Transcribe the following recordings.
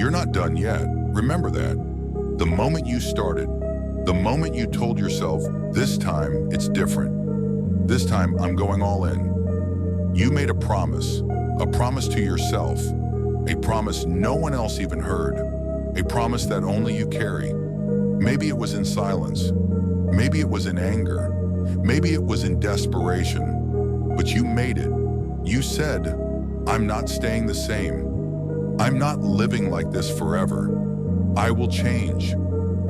You're not done yet. Remember that. The moment you started, the moment you told yourself, this time it's different. This time I'm going all in. You made a promise to yourself, a promise no one else even heard, a promise that only you carry. Maybe it was in silence, maybe it was in anger, maybe it was in desperation, but you made it. You said, I'm not staying the same. I'm not living like this forever. I will change.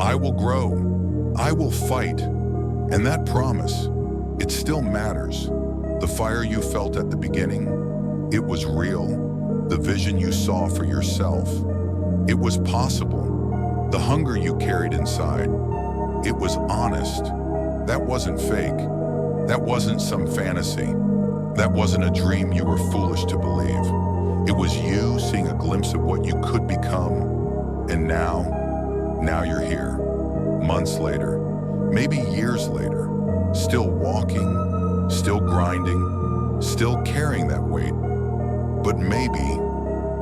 I will grow. I will fight. And that promise, it still matters. The fire you felt at the beginning, it was real. The vision you saw for yourself, it was possible. The hunger you carried inside, it was honest. That wasn't fake. That wasn't some fantasy. That wasn't a dream you were foolish to believe. It was you seeing a glimpse of what you could become. And now you're here. Months later, maybe years later, still walking, still grinding, still carrying that weight. But maybe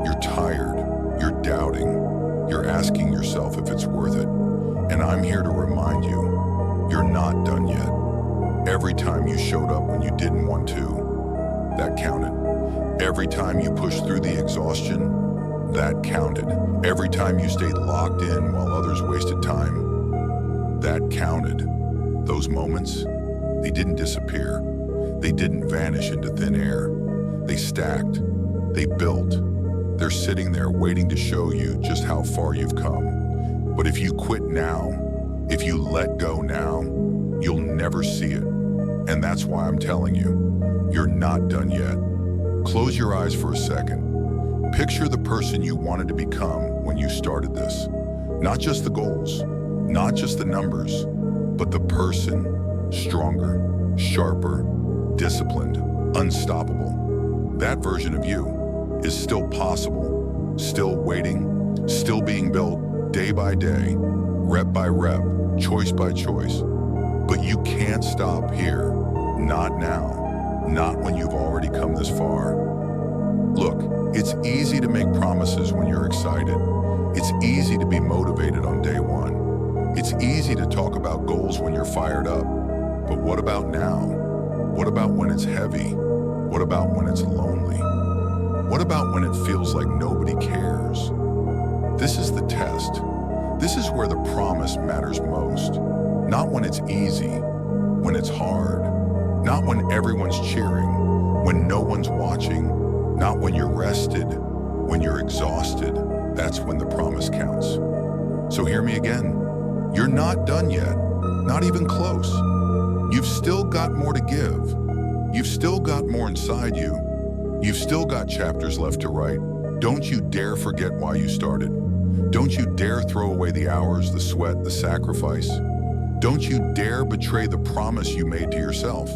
you're tired, you're doubting, you're asking yourself if it's worth it. And I'm here to remind you, you're not done yet. Every time you showed up when you didn't want to, that counted. Every time you pushed through the exhaustion, that counted. Every time you stayed locked in while others wasted time, that counted. Those moments, they didn't disappear. They didn't vanish into thin air. They stacked. They built. They're sitting there waiting to show you just how far you've come. But if you quit now, if you let go now, you'll never see it. And that's why I'm telling you, you're not done yet. Close your eyes for a second. Picture the person you wanted to become when you started this. Not just the goals, not just the numbers, but the person, stronger, sharper, disciplined, unstoppable. That version of you is still possible, still waiting, still being built day by day, rep by rep, choice by choice. But you can't stop here, not now, not when you've already come this far. Look, it's easy to make promises when you're excited. It's easy to be motivated on day one. It's easy to talk about goals when you're fired up. But what about now? What about when it's heavy? What about when it's lonely? What about when it feels like nobody cares? This is the test. This is where the promise matters most. Not when it's easy, when it's hard. Not when everyone's cheering, when no one's watching. Not when you're rested, when you're exhausted. That's when the promise counts. So hear me again. You're not done yet, not even close. You've still got more to give. You've still got more inside you. You've still got chapters left to write. Don't you dare forget why you started. Don't you dare throw away the hours, the sweat, the sacrifice. Don't you dare betray the promise you made to yourself.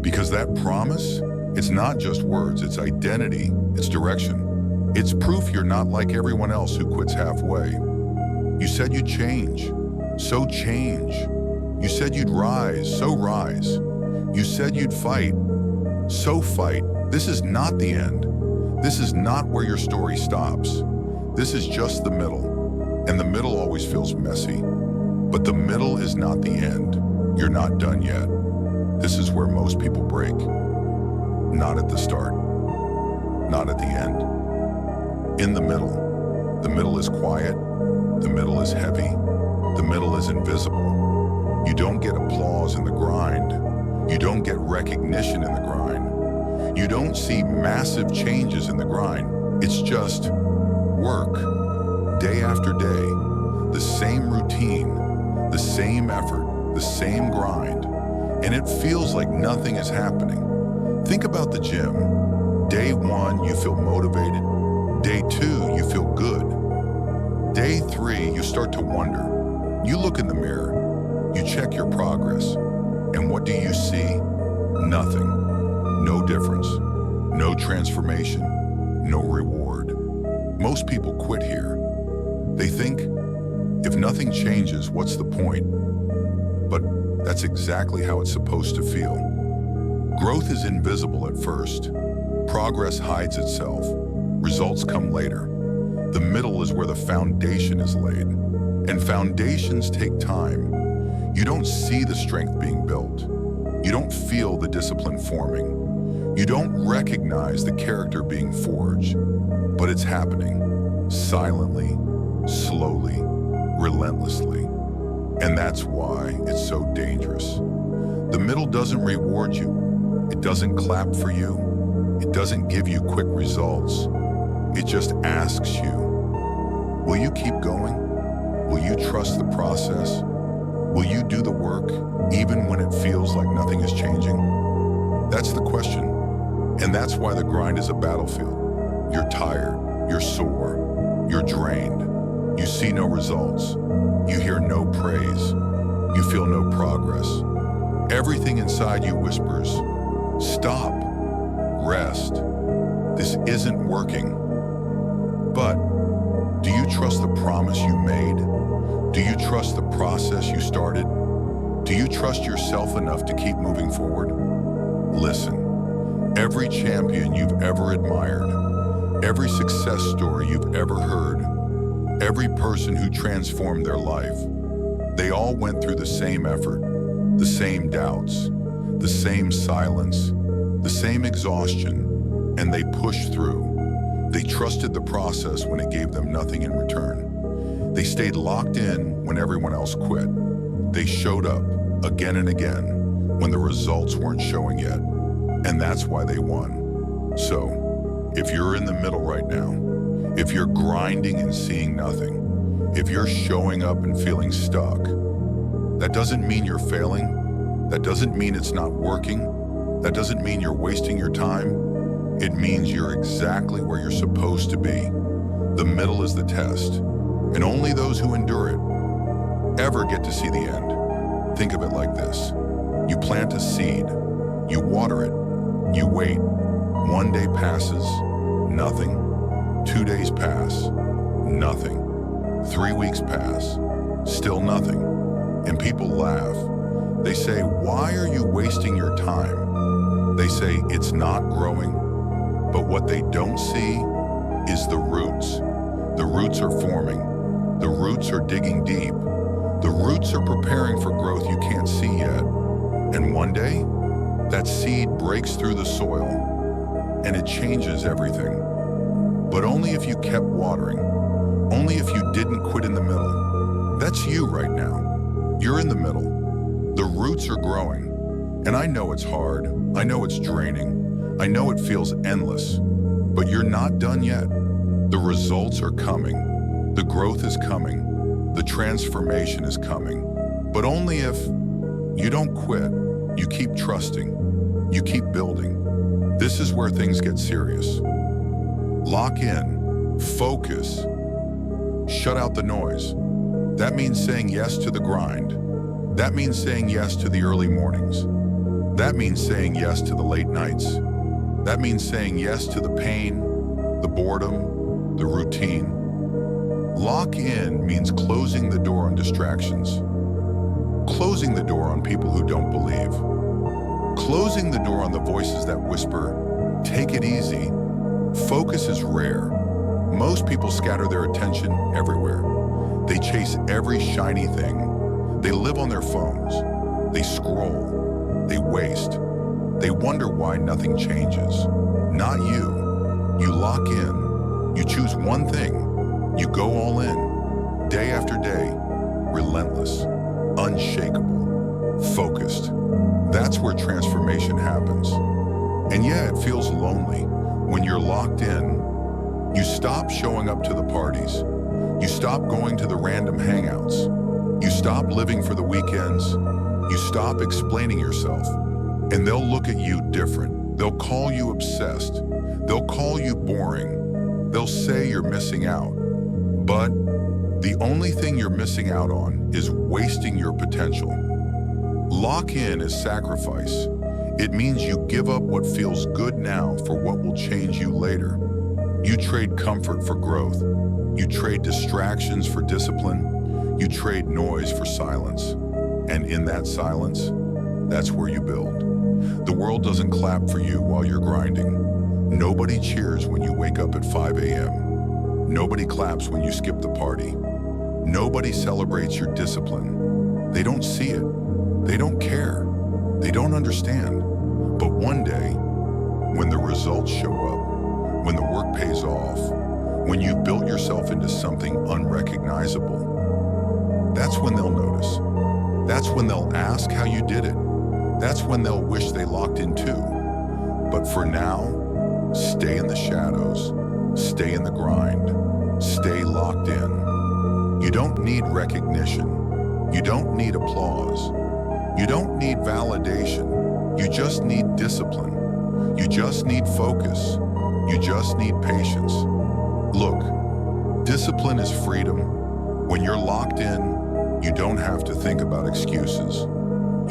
Because that promise, it's not just words, it's identity, it's direction. It's proof you're not like everyone else who quits halfway. You said you'd change, so change. You said you'd rise, so rise. You said you'd fight, so fight. This is not the end. This is not where your story stops. This is just the middle. And the middle always feels messy. But the middle is not the end. You're not done yet. This is where most people break. Not at the start. Not at the end. In the middle. The middle is quiet. The middle is heavy. The middle is invisible. You don't get applause in the grind. You don't get recognition in the grind. You don't see massive changes in the grind. It's just work, day after day, the same routine, the same effort, the same grind, and it feels like nothing is happening. Think about the gym. Day one, you feel motivated. Day two, you feel good. Day three, you start to wonder. You look in the mirror, you check your progress, and what do you see? Nothing. No difference. No transformation. No reward. Most people quit here. They think, if nothing changes, what's the point? But that's exactly how it's supposed to feel. Growth is invisible at first. Progress hides itself. Results come later. The middle is where the foundation is laid. And foundations take time. You don't see the strength being built. You don't feel the discipline forming. You don't recognize the character being forged. But it's happening, silently, slowly, relentlessly. And that's why it's so dangerous. The middle doesn't reward you. It doesn't clap for you. It doesn't give you quick results. It just asks you, will you keep going? Will you trust the process? Will you do the work even when it feels like nothing is changing? That's the question. And that's why the grind is a battlefield. You're tired, you're sore, you're drained. You see no results. You hear no praise. You feel no progress. Everything inside you whispers, stop, rest. This isn't working. But do you trust the promise you made? Do you trust the process you started? Do you trust yourself enough to keep moving forward? Listen, every champion you've ever admired, every success story you've ever heard, every person who transformed their life, they all went through the same effort, the same doubts, the same silence, the same exhaustion, and they pushed through. They trusted the process when it gave them nothing in return. They stayed locked in when everyone else quit. They showed up again and again when the results weren't showing yet. And that's why they won. So, if you're in the middle right now, if you're grinding and seeing nothing, if you're showing up and feeling stuck, that doesn't mean you're failing. That doesn't mean it's not working. That doesn't mean you're wasting your time. It means you're exactly where you're supposed to be. The middle is the test, and only those who endure it ever get to see the end. Think of it like this. You plant a seed, you water it, you wait. 1 day passes, nothing. 2 days pass, nothing. 3 weeks pass, still nothing. And people laugh. They say, why are you wasting your time? They say, it's not growing. But what they don't see is the roots. The roots are forming. The roots are digging deep. The roots are preparing for growth you can't see yet. And one day, that seed breaks through the soil and it changes everything. But only if you kept watering. Only if you didn't quit in the middle. That's you right now. You're in the middle. The roots are growing. And I know it's hard. I know it's draining. I know it feels endless, but you're not done yet. The results are coming. The growth is coming. The transformation is coming. But only if you don't quit, you keep trusting, you keep building. This is where things get serious. Lock in, focus, shut out the noise. That means saying yes to the grind. That means saying yes to the early mornings. That means saying yes to the late nights. That means saying yes to the pain, the boredom, the routine. Lock in means closing the door on distractions. Closing the door on people who don't believe. Closing the door on the voices that whisper, take it easy. Focus is rare. Most people scatter their attention everywhere. They chase every shiny thing. They live on their phones. They scroll. They waste. They wonder why nothing changes. Not you. You lock in. You choose one thing. You go all in. Day after day. Relentless. Unshakable. Focused. That's where transformation happens. And yeah, it feels lonely. When you're locked in, you stop showing up to the parties. You stop going to the random hangouts. You stop living for the weekends. You stop explaining yourself. And they'll look at you different. They'll call you obsessed. They'll call you boring. They'll say you're missing out. But the only thing you're missing out on is wasting your potential. Lock in is sacrifice. It means you give up what feels good now for what will change you later. You trade comfort for growth. You trade distractions for discipline. You trade noise for silence. And in that silence, that's where you build. The world doesn't clap for you while you're grinding. Nobody cheers when you wake up at 5 a.m. Nobody claps when you skip the party. Nobody celebrates your discipline. They don't see it. They don't care. They don't understand. But one day, when the results show up, when the work pays off, when you've built yourself into something unrecognizable, that's when they'll notice. That's when they'll ask how you did it. That's when they'll wish they locked in too. But for now, stay in the shadows, stay in the grind, stay locked in. You don't need recognition. You don't need applause. You don't need validation. You just need discipline. You just need focus. You just need patience. Look, discipline is freedom. When you're locked in, you don't have to think about excuses.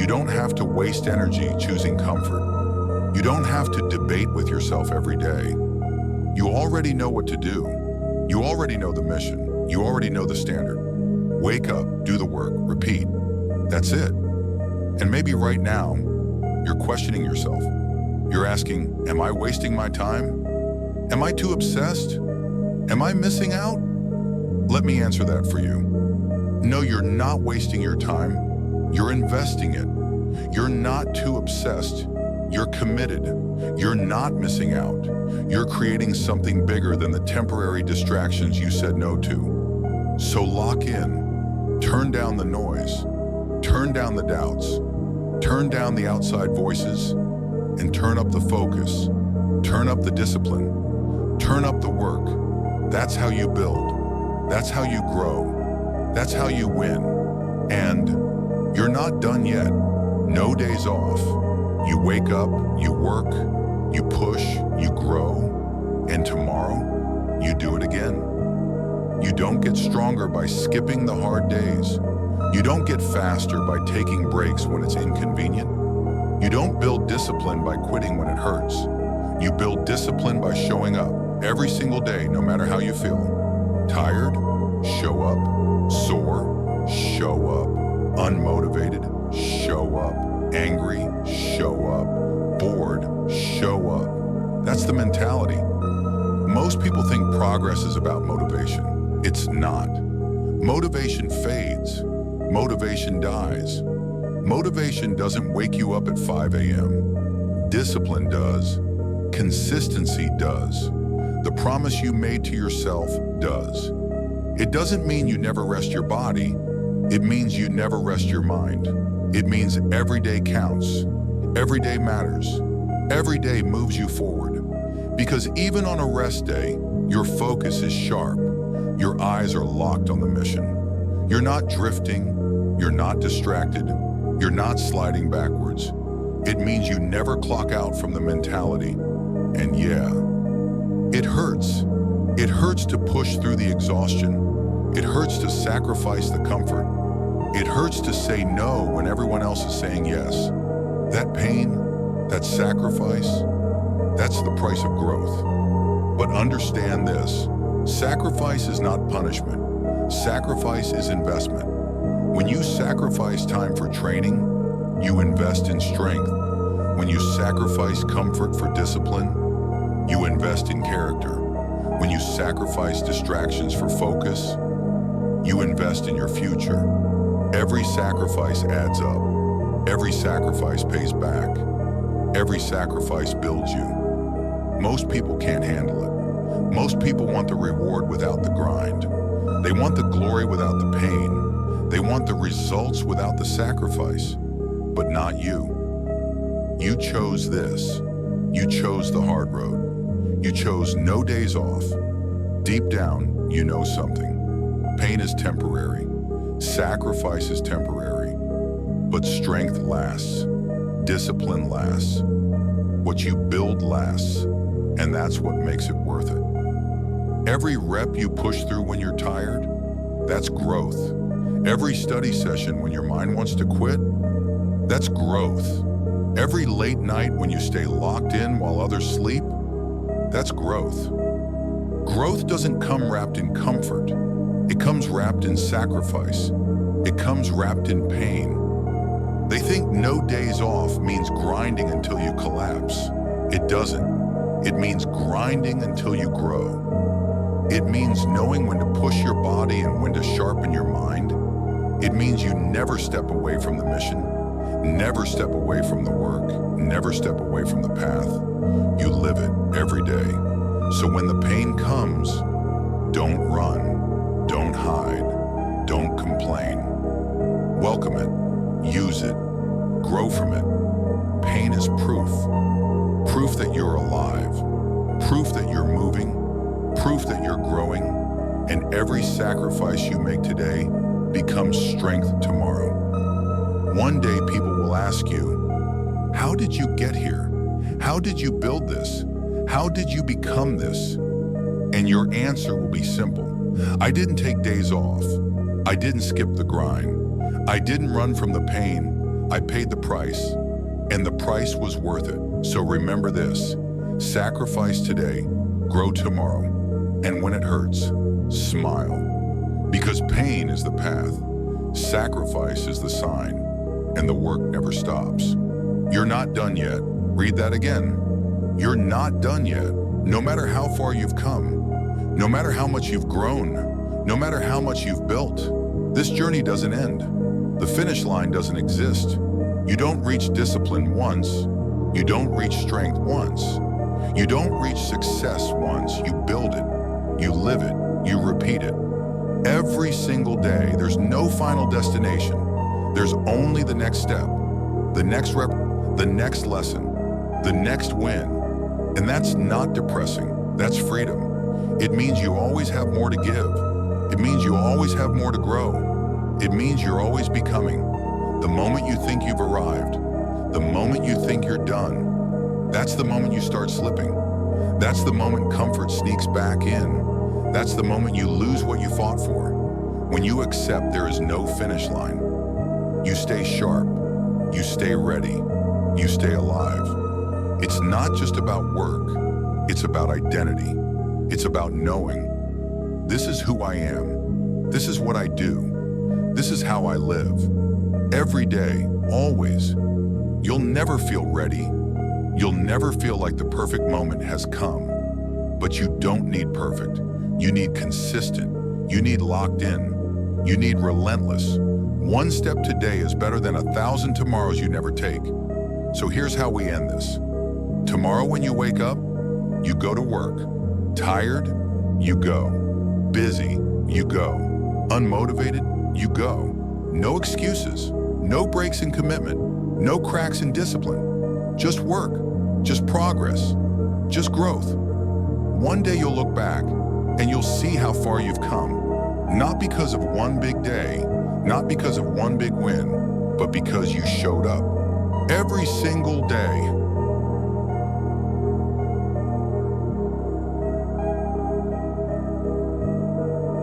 You don't have to waste energy choosing comfort. You don't have to debate with yourself every day. You already know what to do. You already know the mission. You already know the standard. Wake up, do the work, repeat. That's it. And maybe right now, you're questioning yourself. You're asking, am I wasting my time? Am I too obsessed? Am I missing out? Let me answer that for you. No, you're not wasting your time. You're investing it. You're not too obsessed. You're committed. You're not missing out. You're creating something bigger than the temporary distractions you said no to. So lock in. Turn down the noise. Turn down the doubts. Turn down the outside voices. And turn up the focus. Turn up the discipline. Turn up the work. That's how you build. That's how you grow. That's how you win. And you're not done yet. No days off. You wake up, you work, you push, you grow, and tomorrow, you do it again. You don't get stronger by skipping the hard days. You don't get faster by taking breaks when it's inconvenient. You don't build discipline by quitting when it hurts. You build discipline by showing up every single day, no matter how you feel. Tired? Show up. Sore? Show up. Unmotivated? Show up. Angry? Show up. Bored? Show up. That's the mentality. Most people think progress is about motivation. It's not. Motivation fades. Motivation dies. Motivation doesn't wake you up at 5 a.m. Discipline does. Consistency does. The promise you made to yourself does. It doesn't mean you never rest your body. It means you never rest your mind. It means every day counts. Every day matters. Every day moves you forward. Because even on a rest day, your focus is sharp. Your eyes are locked on the mission. You're not drifting. You're not distracted. You're not sliding backwards. It means you never clock out from the mentality. And yeah, it hurts. It hurts to push through the exhaustion. It hurts to sacrifice the comfort. It hurts to say no when everyone else is saying yes. That pain, that sacrifice, that's the price of growth. But understand this, sacrifice is not punishment. Sacrifice is investment. When you sacrifice time for training, you invest in strength. When you sacrifice comfort for discipline, you invest in character. When you sacrifice distractions for focus, you invest in your future. Every sacrifice adds up. Every sacrifice pays back. Every sacrifice builds you. Most people can't handle it. Most people want the reward without the grind. They want the glory without the pain. They want the results without the sacrifice. But not you. You chose this. You chose the hard road. You chose no days off. Deep down, you know something. Pain is temporary. Sacrifice is temporary. But strength lasts. Discipline lasts. What you build lasts. And that's what makes it worth it. Every rep you push through when you're tired, that's growth. Every study session when your mind wants to quit, that's growth. Every late night when you stay locked in while others sleep, that's growth. Growth doesn't come wrapped in comfort. It comes wrapped in sacrifice. It comes wrapped in pain. They think no days off means grinding until you collapse. It doesn't. It means grinding until you grow. It means knowing when to push your body and when to sharpen your mind. It means you never step away from the mission, never step away from the work, never step away from the path. You live it every day. So when the pain comes, don't run, don't hide, don't complain. Welcome it, use it, grow from it. Pain is proof. Proof that you're alive, proof that you're moving, proof that you're growing, and every sacrifice you make today becomes strength tomorrow. One day people will ask you, how did you get here? How did you build this? How did you become this? And your answer will be simple. I didn't take days off. I didn't skip the grind. I didn't run from the pain. I paid the price, and the price was worth it. So remember this, sacrifice today, grow tomorrow, and when it hurts, smile. Because pain is the path, sacrifice is the sign, and the work never stops. You're not done yet. Read that again. You're not done yet. No matter how far you've come, no matter how much you've grown, no matter how much you've built, this journey doesn't end. The finish line doesn't exist. You don't reach discipline once. You don't reach strength once. You don't reach success once. You build it. You live it. You repeat it. Every single day, there's no final destination. There's only the next step, the next rep, the next lesson, the next win. And that's not depressing. That's freedom. It means you always have more to give. It means you always have more to grow. It means you're always becoming. The moment you think you've arrived, the moment you think you're done, that's the moment you start slipping. That's the moment comfort sneaks back in. That's the moment you lose what you fought for. When you accept there is no finish line, you stay sharp, you stay ready, you stay alive. It's not just about work, it's about identity. It's about knowing, this is who I am, this is what I do, this is how I live. Every day, always. You'll never feel ready. You'll never feel like the perfect moment has come. But you don't need perfect. You need consistent. You need locked in. You need relentless. One step today is better than 1,000 tomorrows you never take. So here's how we end this. Tomorrow when you wake up, you go to work. Tired? You go. Busy? You go. Unmotivated? You go. No excuses. No breaks in commitment. No cracks in discipline. Just work. Just progress. Just growth. One day you'll look back and you'll see how far you've come. Not because of one big day, not because of one big win, but because you showed up. Every single day,